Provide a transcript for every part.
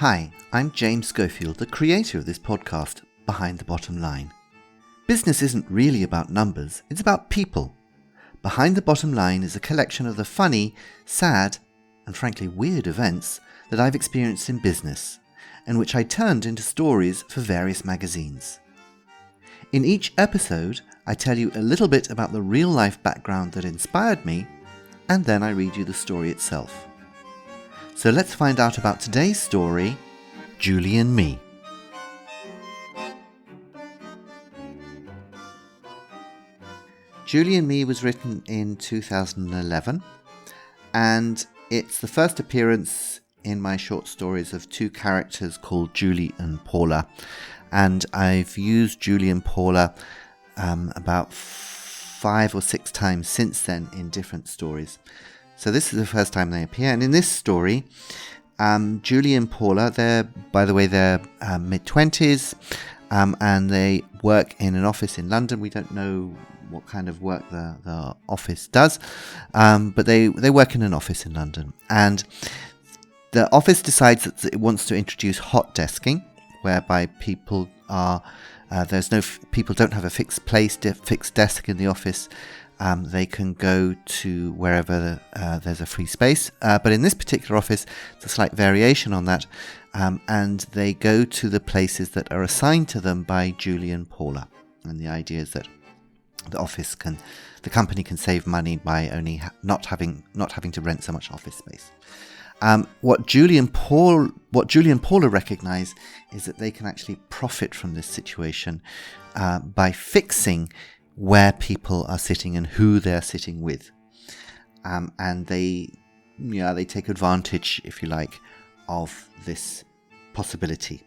Hi, I'm James Schofield, the creator of this podcast, Behind the Bottom Line. Business isn't really about numbers, it's about people. Behind the Bottom Line is a collection of the funny, sad, and frankly weird events that I've experienced in business, and which I turned into stories for various magazines. In each episode, I tell you a little bit about the real-life background that inspired me, and then I read you the story itself. So let's find out about today's story, Julie and Me. Julie and Me was written in 2011, and it's the first appearance in my short stories of two characters called Julie and Paula. And I've used Julie and Paula about 5 or 6 times since then in different stories. So this is the first time they appear. And in this story, Julie and Paula, they're mid-20s, and they work in an office in London. We don't know what kind of work the office does, but they work in an office in London. And the office decides that it wants to introduce hot desking, whereby people don't have a fixed desk in the office. They can go to wherever there's a free space. But in this particular office, it's a slight variation on that. And they go to the places that are assigned to them by Julie and Paula. And the idea is that the company can save money by only not having to rent so much office space. What Julie and Paula recognize is that they can actually profit from this situation by fixing where people are sitting and who they're sitting with. And they take advantage, if you like, of this possibility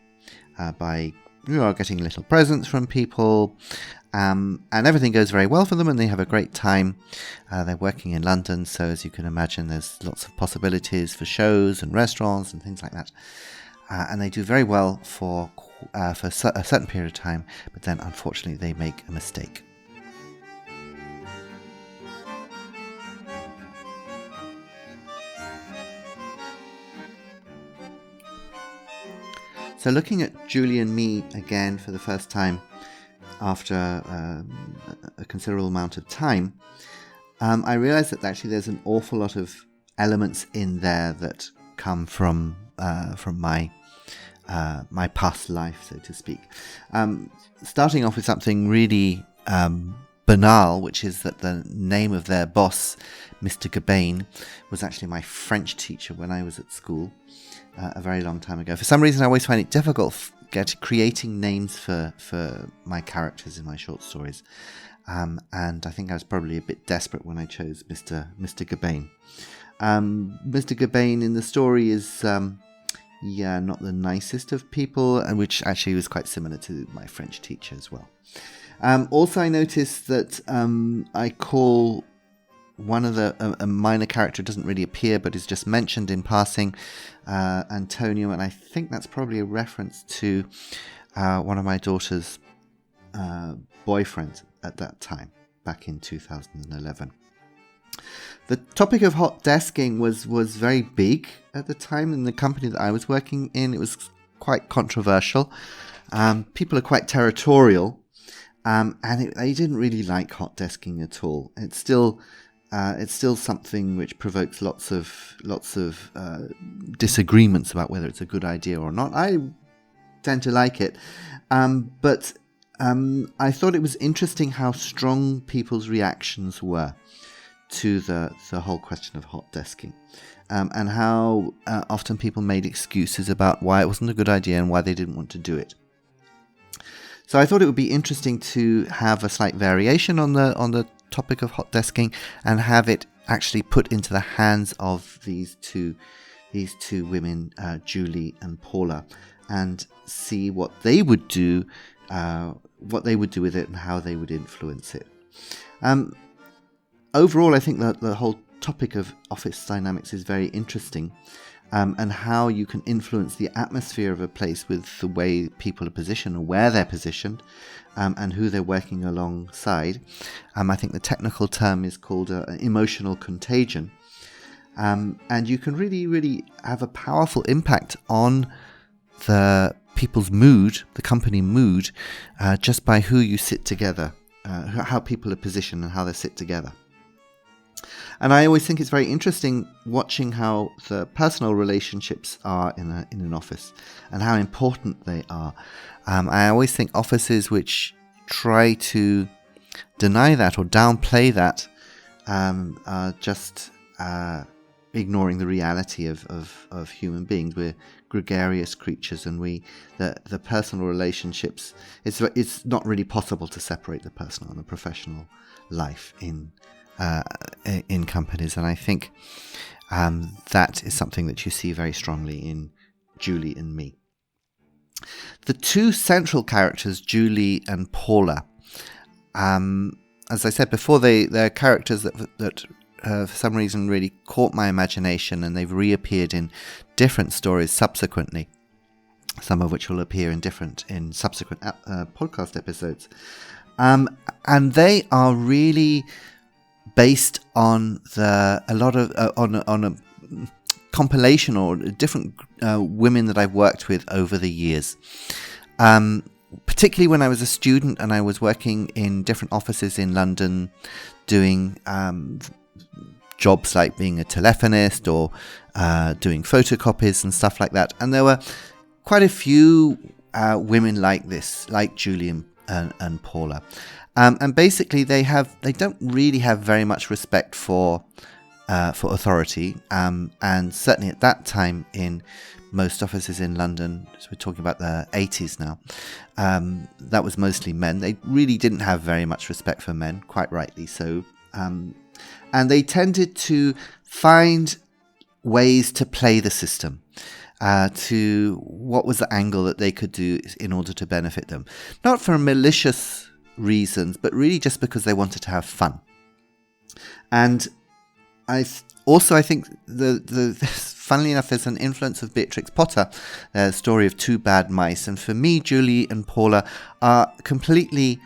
by getting little presents from people. And everything goes very well for them and they have a great time. They're working in London, so as you can imagine, there's lots of possibilities for shows and restaurants and things like that. And they do very well for a certain period of time, but then unfortunately they make a mistake. So looking at Julie and Me again for the first time after a considerable amount of time, I realised that actually there's an awful lot of elements in there that come from my past life, so to speak. Starting off with something really banal, which is that the name of their boss, Mr. Gabain, was actually my French teacher when I was at school a very long time ago. For some reason, I always find it difficult creating names for my characters in my short stories. And I think I was probably a bit desperate when I chose Mr. Gabain. Mr. Gabain in the story is not the nicest of people, and which actually was quite similar to my French teacher as well. Also, I noticed that I call one of a minor character doesn't really appear, but is just mentioned in passing, Antonio, and I think that's probably a reference to one of my daughter's boyfriends at that time, back in 2011. The topic of hot desking was very big at the time in the company that I was working in. It was quite controversial. People are quite territorial, and they didn't really like hot desking at all. It's still something which provokes lots of disagreements about whether it's a good idea or not. I tend to like it, but I thought it was interesting how strong people's reactions were to the whole question of hot desking, and how often people made excuses about why it wasn't a good idea and why they didn't want to do it. So I thought it would be interesting to have a slight variation on the topic of hot desking and have it actually put into the hands of these two women, Julie and Paula, and see what they would do with it and how they would influence it. Overall, I think that the whole topic of office dynamics is very interesting, and how you can influence the atmosphere of a place with the way people are positioned or where they're positioned, and who they're working alongside. I think the technical term is called emotional contagion. And you can really, really have a powerful impact on the people's mood, the company mood, just by who you sit together, how people are positioned and how they sit together. And I always think it's very interesting watching how the personal relationships are in an office and how important they are. I always think offices which try to deny that or downplay that are just ignoring the reality of human beings. We're gregarious creatures, and the personal relationships, it's not really possible to separate the personal and the professional life in companies. And I think that is something that you see very strongly in Julie and me. The two central characters, Julie and Paula, as I said before, they're characters that for some reason really caught my imagination, and they've reappeared in different stories subsequently, some of which will appear in subsequent podcast episodes. And they are really based on on a compilation or different women that I've worked with over the years. Particularly when I was a student and I was working in different offices in London, doing jobs like being a telephonist or doing photocopies and stuff like that. And there were quite a few women like this, like Julie and Paula. And basically they don't really have very much respect for authority. And certainly at that time in most offices in London, so we're talking about the 80s now, that was mostly men. They really didn't have very much respect for men, quite rightly so. And they tended to find ways to play the system, to what was the angle that they could do in order to benefit them. Not for malicious reasons, but really just because they wanted to have fun. And I think funnily enough, there's an influence of Beatrix Potter, the story of Two Bad Mice. And for me, Julie and Paula are completely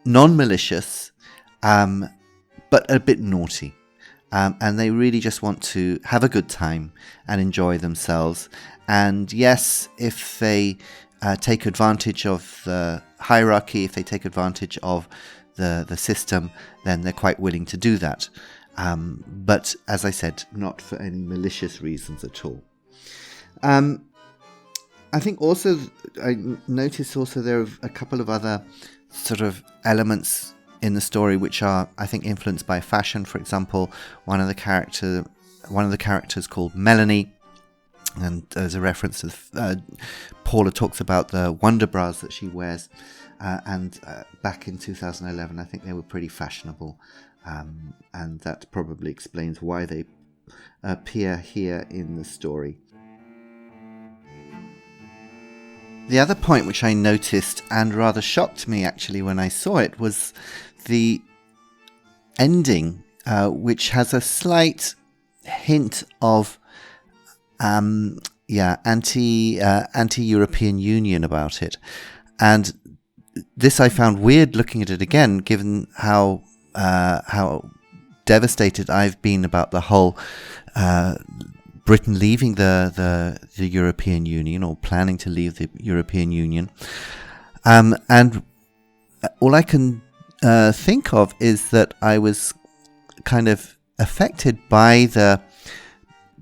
non-malicious, but a bit naughty. And they really just want to have a good time and enjoy themselves. And yes, if they take advantage of the hierarchy, if they take advantage of the system, then they're quite willing to do that. But as I said, not for any malicious reasons at all. I think also, I noticed also there are a couple of other sort of elements in the story which are, I think, influenced by fashion. For example, one of the characters called Melanie, and there's a reference to Paula talks about the Wonder Bras that she wears, and back in 2011 I think they were pretty fashionable, and that probably explains why they appear here in the story. The other point which I noticed and rather shocked me actually when I saw it was the ending, which has a slight hint of anti-European Union about it. And this I found weird looking at it again, given how devastated I've been about the whole Britain leaving the European Union, or planning to leave the European Union. And all I can think of is that I was kind of affected by the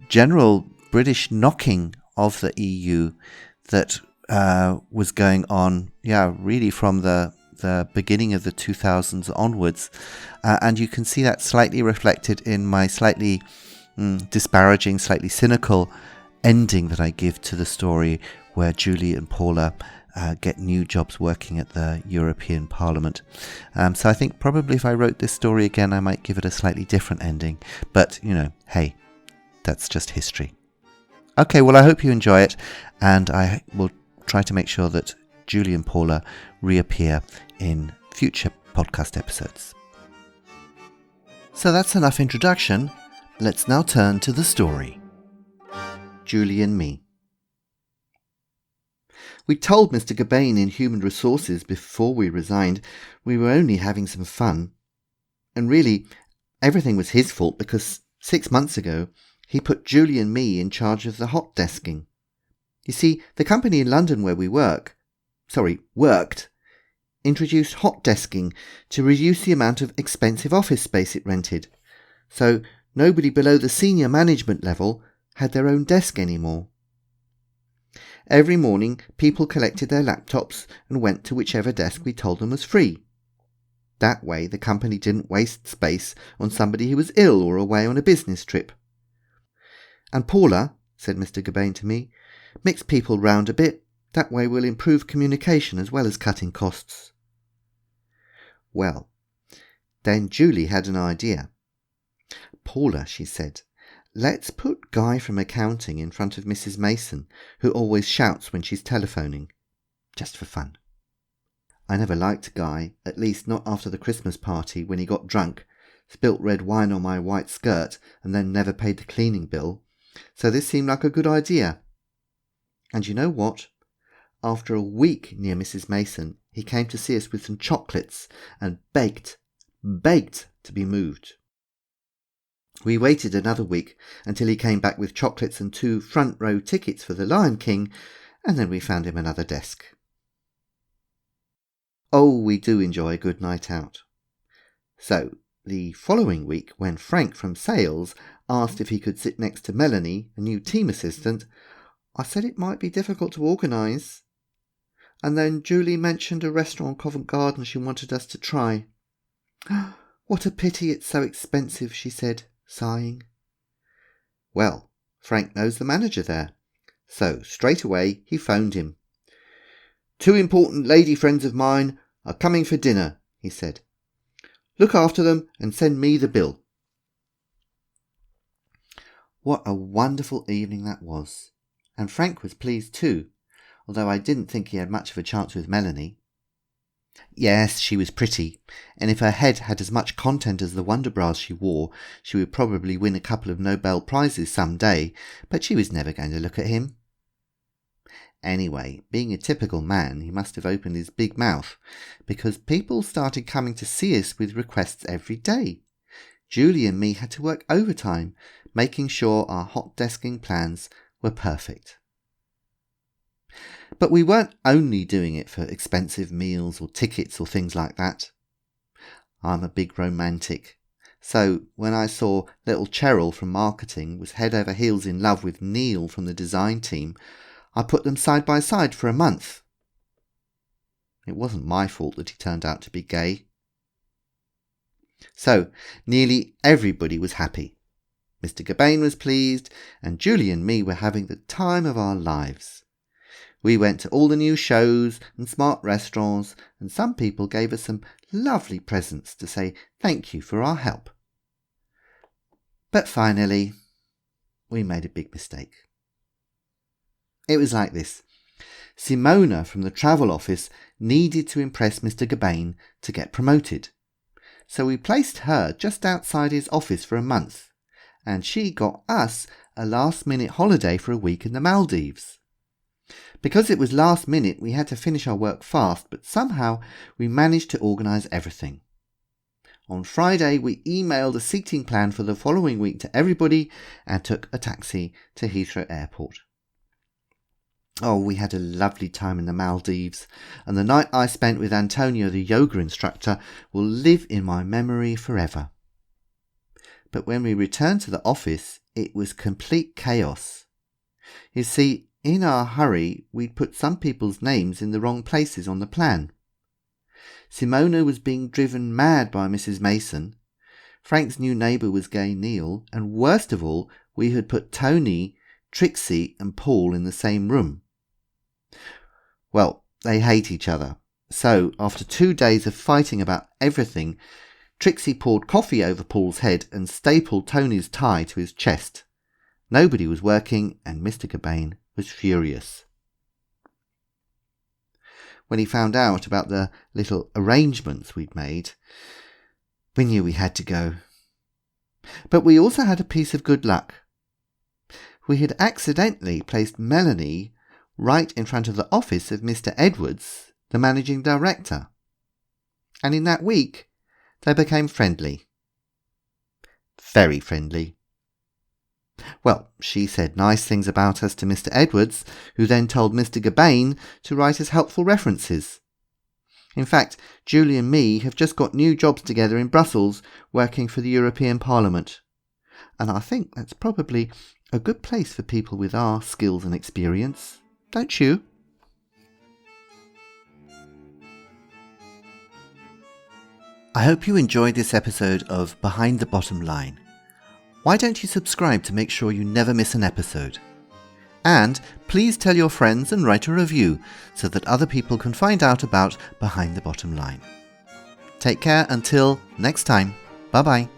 general British knocking of the EU that was going on, really from the beginning of the 2000s onwards. And you can see that slightly reflected in my slightly disparaging, slightly cynical ending that I give to the story, where Julie and Paula get new jobs working at the European Parliament. So I think probably if I wrote this story again, I might give it a slightly different ending. But, hey, that's just history. Okay, well, I hope you enjoy it, and I will try to make sure that Julie and Paula reappear in future podcast episodes. So that's enough introduction. Let's now turn to the story. Julie and me. We told Mr. Gabain in Human Resources before we resigned we were only having some fun. And really, everything was his fault, because 6 months ago he put Julie and me in charge of the hot desking. You see, the company in London where we worked, introduced hot desking to reduce the amount of expensive office space it rented. So nobody below the senior management level had their own desk anymore. Every morning, people collected their laptops and went to whichever desk we told them was free. That way, the company didn't waste space on somebody who was ill or away on a business trip. "And Paula," said Mr. Gabain to me, "mix people round a bit. That way we'll improve communication as well as cutting costs." Well, then Julie had an idea. "Paula," she said, "let's put Guy from accounting in front of Mrs. Mason, who always shouts when she's telephoning. Just for fun." I never liked Guy, at least not after the Christmas party when he got drunk, spilt red wine on my white skirt, and then never paid the cleaning bill, so this seemed like a good idea. And you know what? After a week near Mrs. Mason, he came to see us with some chocolates and begged to be moved. We waited another week until he came back with chocolates and 2 front-row tickets for the Lion King, and then we found him another desk. Oh, we do enjoy a good night out. So, the following week, when Frank from sales asked if he could sit next to Melanie, a new team assistant, I said it might be difficult to organise. And then Julie mentioned a restaurant in Covent Garden she wanted us to try. "What a pity it's so expensive," she said, sighing. Well, Frank knows the manager there, so straight away he phoned him. "2 important lady friends of mine are coming for dinner," he said. "Look after them and send me the bill." What a wonderful evening that was, and Frank was pleased too, although I didn't think he had much of a chance with Melanie. Yes, she was pretty, and if her head had as much content as the wonder bras she wore, she would probably win a couple of Nobel Prizes some day, but she was never going to look at him. Anyway, being a typical man, he must have opened his big mouth, because people started coming to see us with requests every day. Julie and me had to work overtime, making sure our hot desking plans were perfect. But we weren't only doing it for expensive meals or tickets or things like that. I'm a big romantic, so when I saw little Cheryl from marketing was head over heels in love with Neil from the design team, I put them side by side for a month. It wasn't my fault that he turned out to be gay. So, nearly everybody was happy. Mr. Gabain was pleased, and Julie and me were having the time of our lives. We went to all the new shows and smart restaurants, and some people gave us some lovely presents to say thank you for our help. But finally, we made a big mistake. It was like this. Simona from the travel office needed to impress Mr. Gabain to get promoted. So we placed her just outside his office for a month, and she got us a last-minute holiday for a week in the Maldives. Because it was last minute, we had to finish our work fast, but somehow we managed to organise everything. On Friday, we emailed a seating plan for the following week to everybody and took a taxi to Heathrow Airport. Oh, we had a lovely time in the Maldives, and the night I spent with Antonio, the yoga instructor, will live in my memory forever. But when we returned to the office, it was complete chaos. You see, in our hurry, we'd put some people's names in the wrong places on the plan. Simona was being driven mad by Mrs. Mason. Frank's new neighbour was gay Neil, and worst of all, we had put Tony, Trixie and Paul in the same room. Well, they hate each other. So, after 2 days of fighting about everything, Trixie poured coffee over Paul's head and stapled Tony's tie to his chest. Nobody was working, and Mr. Gabain was furious. When he found out about the little arrangements we'd made, we knew we had to go. But we also had a piece of good luck. We had accidentally placed Melanie right in front of the office of Mr. Edwards, the managing director. And in that week, they became friendly. Very friendly. Well, she said nice things about us to Mr. Edwards, who then told Mr. Gabain to write us helpful references. In fact, Julie and me have just got new jobs together in Brussels working for the European Parliament. And I think that's probably a good place for people with our skills and experience, don't you? I hope you enjoyed this episode of Behind the Bottom Line. Why don't you subscribe to make sure you never miss an episode? And please tell your friends and write a review so that other people can find out about Behind the Bottom Line. Take care until next time. Bye-bye.